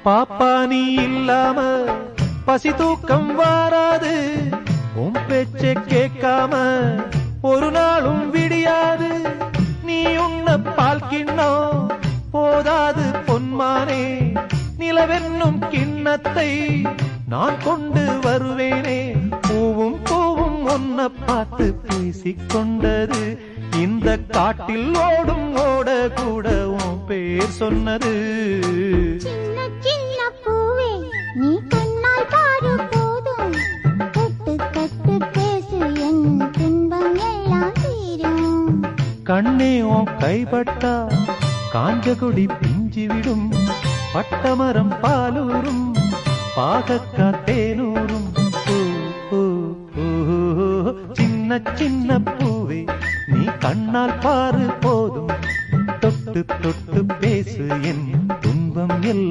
பாப்பா நீ இல்லாம பசி தூக்கம் வாராது, உன் பேச்ச கேட்காம ஒரு நாளும் விடியாது. நீ உன்ன பால் கிண்ணம் போதாது பொன்மானே, நிலவென்னும் கிண்ணத்தை நான் கொண்டு வருவேனே. பூவும் பூவும் ஒன்ன பார்த்து பேசிக்கொண்டது, இந்த காட்டில் ஓடும் ஓட கூட உன் பேர் சொன்னது. சின்ன சின்ன பூவே நீ கண்ணால் பாரு போதும், தொட்டு தொட்டு பேசு என் துன்பம் எல்லாம் தீரும். கண்ணே உன் கைப்பட்டா காஞ்சகுடி பிஞ்சிவிடும், பட்டமரம் பாலூரும் பாகக்கா தேனூரும். சின்ன சின்ன பூவே நீ கண்ணால் பாரு போதும், தொட்டு தொட்டு பேசு என் துன்பம் எல்லாம்